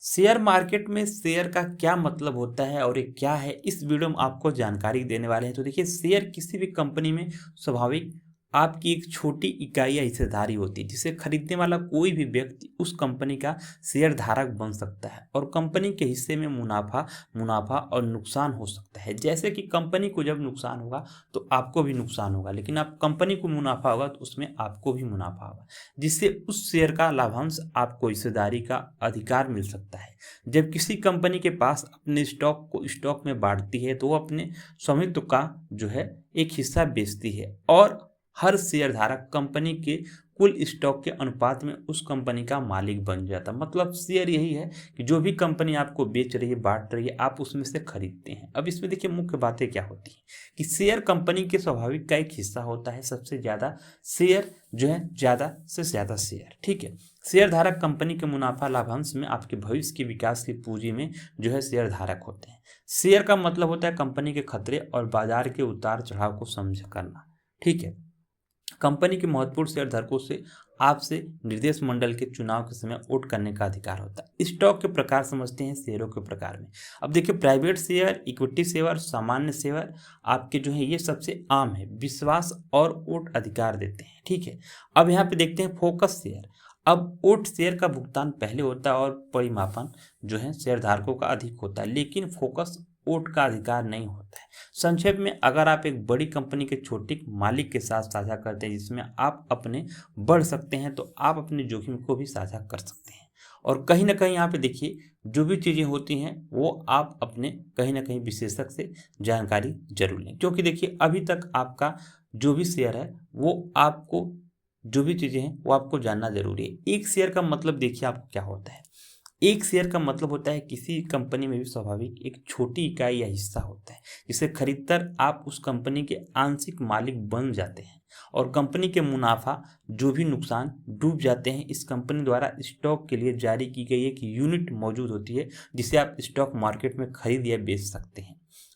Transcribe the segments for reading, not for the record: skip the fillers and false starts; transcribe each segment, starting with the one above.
Share market में share का क्या मतलब होता है और ये क्या है, इस वीडियो में आपको जानकारी देने वाले हैं। तो देखिए, शेयर किसी भी कंपनी में स्वाभाविक आपकी एक छोटी इकाई या हिस्सेदारी होती है, जिसे खरीदने वाला कोई भी व्यक्ति उस कंपनी का शेयर धारक बन सकता है और कंपनी के हिस्से में मुनाफा मुनाफा और नुकसान हो सकता है। जैसे कि कंपनी को जब नुकसान होगा तो आपको भी नुकसान होगा, लेकिन आप कंपनी को मुनाफा होगा तो उसमें आपको भी मुनाफा होगा, जिससे उस शेयर का लाभांश आपको हिस्सेदारी का अधिकार मिल सकता है। जब किसी कंपनी के पास अपने स्टॉक को स्टॉक में बांटती है तो वो अपने स्वामित्व का जो है एक हिस्सा बेचती है और हर शेयर धारक कंपनी के कुल स्टॉक के अनुपात में उस कंपनी का मालिक बन जाता है। मतलब शेयर यही है कि जो भी कंपनी आपको बेच रही है, बांट रही है, आप उसमें से खरीदते हैं। अब इसमें देखिए मुख्य बातें क्या होती हैं कि शेयर कंपनी के स्वाभाविक का एक हिस्सा होता है। सबसे ज़्यादा शेयर जो है, ज़्यादा से ज़्यादा शेयर, ठीक है। शेयर धारक कंपनी के मुनाफा लाभांश में आपके भविष्य के विकास की पूंजी में जो है शेयर धारक होते हैं। शेयर का मतलब होता है कंपनी के खतरे और बाजार के उतार चढ़ाव को समझ करना, ठीक है। कंपनी के महत्वपूर्ण शेयर धारकों से आपसे निर्देश मंडल के चुनाव के समय वोट करने का अधिकार होता है। स्टॉक के प्रकार समझते हैं शेयरों के प्रकार में। अब देखिए, प्राइवेट शेयर, इक्विटी शेयर, सामान्य शेयर आपके जो है ये सबसे आम है, विश्वास और वोट अधिकार देते हैं, ठीक है। अब यहाँ पे देखते हैं फोकस शेयर। अब वोट शेयर का भुगतान पहले होता है और परिमापन जो है शेयर धारकों का अधिक होता है, लेकिन फोकस वोट का अधिकार नहीं होता है। संक्षेप में, अगर आप एक बड़ी कंपनी के छोटे मालिक के साथ साझा करते हैं जिसमें आप अपने बढ़ सकते हैं, तो आप अपने जोखिम को भी साझा कर सकते हैं। और कहीं ना कहीं यहाँ पे देखिए, जो भी चीज़ें होती हैं वो आप अपने कहीं ना कहीं विशेषज्ञ से जानकारी जरूर लें, क्योंकि देखिए अभी तक आपका जो भी शेयर है वो आपको, जो भी चीज़ें हैं वो आपको जानना जरूरी है। एक शेयर का मतलब देखिए आपको क्या होता है। एक शेयर का मतलब होता है किसी कंपनी में भी स्वाभाविक एक छोटी इकाई या हिस्सा होता है, जिसे खरीदकर आप उस कंपनी के आंशिक मालिक बन जाते हैं और कंपनी के मुनाफा जो भी नुकसान डूब जाते हैं। इस कंपनी द्वारा स्टॉक के लिए जारी की गई एक यूनिट मौजूद होती है, जिसे आप स्टॉक मार्केट में खरीद या बेच सकते हैं।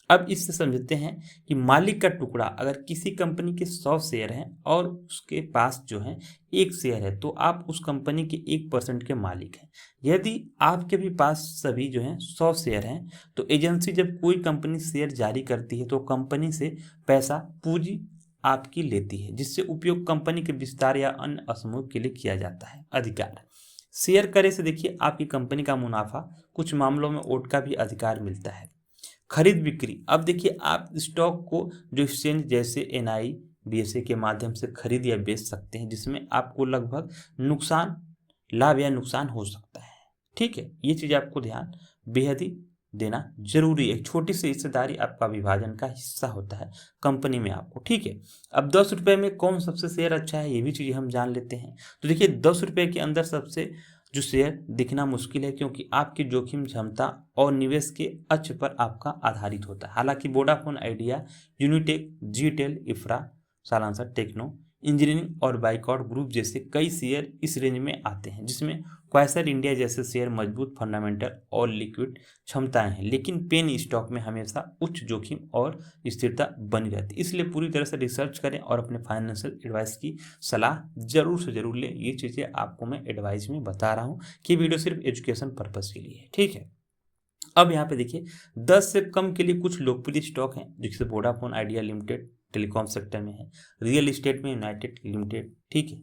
अब इससे समझते हैं कि मालिक का टुकड़ा, अगर किसी कंपनी के 100 शेयर हैं और उसके पास जो है एक शेयर है, तो आप उस कंपनी के 1% के मालिक हैं। यदि आपके भी पास सभी जो हैं 100 शेयर हैं, तो एजेंसी जब कोई कंपनी शेयर जारी करती है तो कंपनी से पैसा पूंजी आपकी लेती है, जिससे उपयोग कंपनी के विस्तार या अन्य समूह के लिए किया जाता है। अधिकार शेयर करे से देखिए आपकी कंपनी का मुनाफा, कुछ मामलों में वोट का भी अधिकार मिलता है। खरीद बिक्री, अब देखिए आप स्टॉक को जो एक्सचेंज जैसे एनआई बीएसए के माध्यम से खरीद या बेच सकते हैं, जिसमें आपको लगभग नुकसान, लाभ या नुकसान हो सकता है, ठीक है। ये चीज़ आपको ध्यान बेहद ही देना जरूरी है। एक छोटी सी हिस्सेदारी आपका विभाजन का हिस्सा होता है कंपनी में आपको, ठीक है। अब 10 रुपये में कौन सबसे शेयर अच्छा है, ये भी चीज़ें हम जान लेते हैं। तो देखिए 10 रुपये के अंदर सबसे जो शेयर दिखना मुश्किल है, क्योंकि आपकी जोखिम क्षमता और निवेश के अक्ष पर आपका आधारित होता है। हालांकि वोडाफोन आइडिया, यूनिटेक, जीटेल, इफ्रा, सालांसर, टेक्नो इंजीनियरिंग और बाइकआउट ग्रुप जैसे कई शेयर इस रेंज में आते हैं, जिसमें क्वाइसर इंडिया जैसे शेयर मजबूत फंडामेंटल और लिक्विड क्षमताएं हैं, लेकिन पेनी स्टॉक में हमेशा उच्च जोखिम और स्थिरता बनी रहती है। इसलिए पूरी तरह से रिसर्च करें और अपने फाइनेंशियल एडवाइस की सलाह जरूर से जरूर लें। ये चीज़ें आपको मैं एडवाइस में बता रहा हूँ कि वीडियो सिर्फ एजुकेशन पर्पज़ के लिए है, ठीक है। अब यहाँ पे देखिए 10 से कम के लिए कुछ लोकप्रिय स्टॉक हैं, जैसे Vodafone idea limited telecom sector में है, रियल इस्टेट में यूनाइटेड लिमिटेड, ठीक है,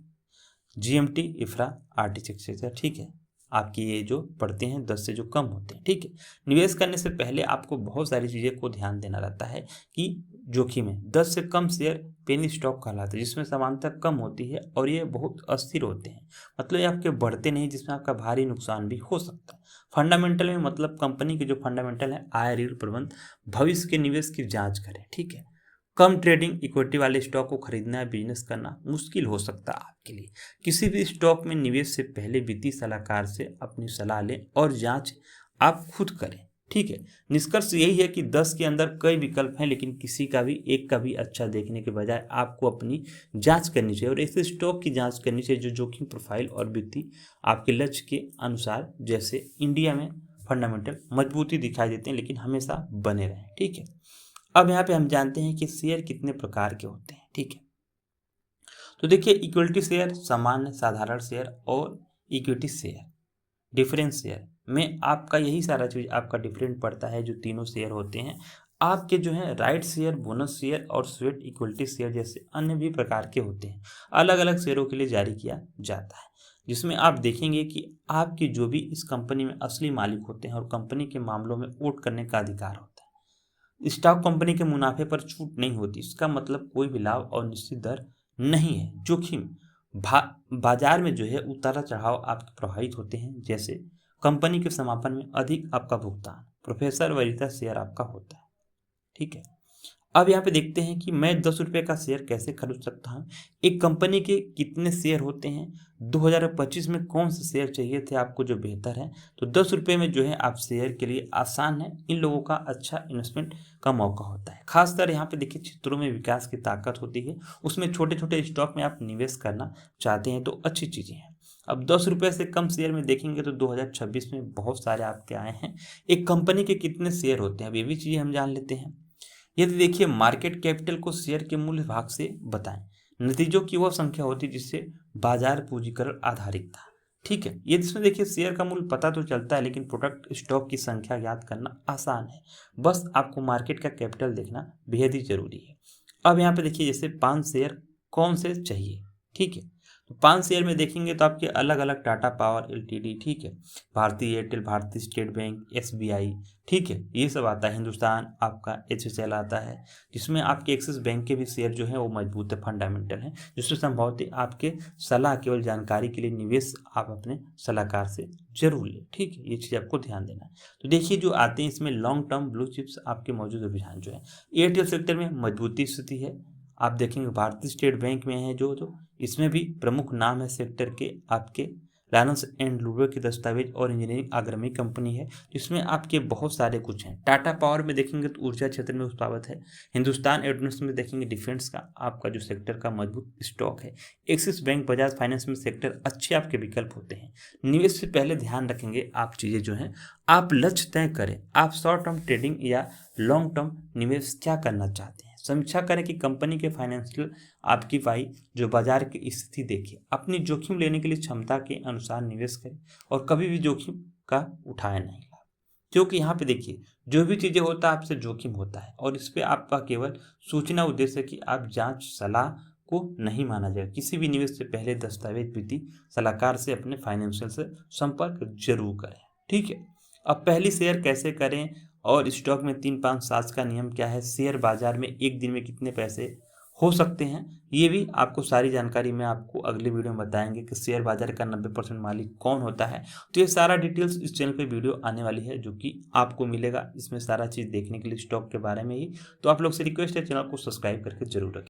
जीएमटी, इफ्रा, आरटी एक्सेट्रा, ठीक है। आपकी ये जो पढ़ते हैं 10 से जो कम होते हैं, ठीक है। निवेश करने से पहले आपको बहुत सारी चीज़ें को ध्यान देना रहता है कि जोखिम है। 10 से कम शेयर पेनी स्टॉक कहलाते हैं, जिसमें समानता कम होती है और ये बहुत अस्थिर होते हैं। मतलब ये आपके बढ़ते नहीं, जिसमें आपका भारी नुकसान भी हो सकता है। फंडामेंटल में मतलब कंपनी के जो फंडामेंटल है, आय, ऋण प्रबंध, भविष्य के निवेश की जांच करें, ठीक है। कम ट्रेडिंग, इक्विटी वाले स्टॉक को खरीदना या बिजनेस करना मुश्किल हो सकता है आपके लिए। किसी भी स्टॉक में निवेश से पहले वित्तीय सलाहकार से अपनी सलाह लें और जांच आप खुद करें, ठीक है। निष्कर्ष यही है कि 10 के अंदर कई विकल्प हैं, लेकिन किसी का भी एक का भी अच्छा देखने के बजाय आपको अपनी जांच करनी चाहिए और ऐसे स्टॉक की जांच करनी चाहिए जो जोखिम प्रोफाइल और वित्तीय आपके लक्ष्य के अनुसार, जैसे इंडिया में फंडामेंटल मजबूती दिखाई देते हैं लेकिन हमेशा बने रहें, ठीक है। अब यहाँ पे हम जानते हैं कि शेयर कितने प्रकार के होते हैं, ठीक है। तो देखिए, इक्विटी शेयर, सामान्य साधारण शेयर और इक्विटी शेयर, डिफरेंस शेयर, में आपका यही सारा चीज़ आपका डिफरेंट पड़ता है। जो तीनों शेयर होते हैं आपके जो है राइट शेयर, बोनस शेयर और स्वेट इक्विटी शेयर जैसे अन्य भी प्रकार के होते हैं, अलग अलग शेयरों के लिए जारी किया जाता है, जिसमें आप देखेंगे कि आपकी जो भी इस कंपनी में असली मालिक होते हैं और कंपनी के मामलों में वोट करने का अधिकार होता है। स्टॉक कंपनी के मुनाफे पर छूट नहीं होती, इसका मतलब कोई भी लाभ और निश्चित दर नहीं है। जोखिम बाजार में जो है उतार चढ़ाव आपके प्रभावित होते हैं, जैसे कंपनी के समापन में अधिक आपका भुगतान, प्रोफेसर वरीयता शेयर आपका होता है। ठीक है, अब यहाँ पे देखते हैं कि मैं 10 रुपये का शेयर कैसे खरीद सकता हूँ। एक कंपनी के कितने शेयर होते हैं, 2025 में कौन से शेयर चाहिए थे आपको जो बेहतर है, तो 10 रुपये में जो है आप शेयर के लिए आसान है, इन लोगों का अच्छा इन्वेस्टमेंट का मौका होता है। खासकर यहाँ पे देखिए क्षेत्रों में विकास की ताकत होती है, उसमें छोटे छोटे स्टॉक में आप निवेश करना चाहते हैं तो अच्छी चीज़ें हैं। अब 10 रुपये से कम शेयर में देखेंगे तो 2026 में बहुत सारे आपके आए हैं। एक कंपनी के कितने शेयर होते हैं, अब ये भी चीज़ें हम जान लेते हैं। यदि देखिए मार्केट कैपिटल को शेयर के मूल्य भाग से बताएं, नतीजों की वह संख्या होती है जिससे बाजार पूंजीकरण आधारित था। ठीक है, ये इसमें देखिए शेयर का मूल्य पता तो चलता है, लेकिन प्रोडक्ट स्टॉक की संख्या याद करना आसान है। बस आपको मार्केट का कैपिटल देखना बेहद ही जरूरी है। अब यहाँ पे देखिए जैसे 5 शेयर कौन से चाहिए। ठीक है, तो 5 शेयर में देखेंगे तो आपके अलग अलग टाटा पावर एलटीडी, ठीक है, भारतीय एयरटेल, भारतीय स्टेट बैंक, एसबीआई, ठीक है, ये सब आता है। हिंदुस्तान आपका एचएसएल आता है, जिसमें आपके एक्सिस बैंक के भी शेयर जो है वो मजबूत है, फंडामेंटल है, जिसमें संभवतः आपके सलाह केवल जानकारी के लिए निवेश आप अपने सलाहकार से जरूर लें। ठीक है, ये चीज़ आपको ध्यान देना है। तो देखिए जो आते हैं इसमें लॉन्ग टर्म ब्लू चिप्स आपके मौजूद रुझान जो है एयरटेल सेक्टर में मजबूती स्थिति है। आप देखेंगे भारतीय स्टेट बैंक में है जो इसमें भी प्रमुख नाम है सेक्टर के आपके लायंस एंड लूब्रो की दस्तावेज और इंजीनियरिंग अग्रणी कंपनी है, जिसमें आपके बहुत सारे कुछ हैं। टाटा पावर में देखेंगे तो ऊर्जा क्षेत्र में उत्पादक है। हिंदुस्तान एरोनॉटिक्स में देखेंगे डिफेंस का आपका जो सेक्टर का मजबूत स्टॉक है। एक्सिस बैंक, बजाज फाइनेंस में सेक्टर अच्छे आपके विकल्प होते हैं। निवेश से पहले ध्यान रखेंगे आप चीज़ें जो हैं, आप लक्ष्य तय करें, आप शॉर्ट टर्म ट्रेडिंग या लॉन्ग टर्म निवेश क्या करना चाहते हैं। समीक्षा करें कि कंपनी के फाइनेंशियल आपकी भाई जो बाजार की स्थिति देखिए, अपनी जोखिम लेने के लिए क्षमता के अनुसार निवेश करें और कभी भी जोखिम का उठाया नहीं, क्योंकि यहाँ पे देखिए जो भी चीज़ें होता है आपसे जोखिम होता है और इस पे आपका केवल सूचना उद्देश्य कि आप जांच सलाह को नहीं माना जाए। किसी भी निवेश से पहले दस्तावेज विधि सलाहकार से अपने फाइनेंशियल से संपर्क जरूर करें। ठीक है, अब पहली शेयर कैसे करें और स्टॉक में 3-5-7 का नियम क्या है, शेयर बाजार में एक दिन में कितने पैसे हो सकते हैं, ये भी आपको सारी जानकारी मैं आपको अगले वीडियो में बताएंगे कि शेयर बाजार का 90% मालिक कौन होता है। तो ये सारा डिटेल्स इस चैनल पे वीडियो आने वाली है जो कि आपको मिलेगा, इसमें सारा चीज़ देखने के लिए स्टॉक के बारे में ही। तो आप लोग से रिक्वेस्ट है चैनल को सब्सक्राइब करके जरूर रखें।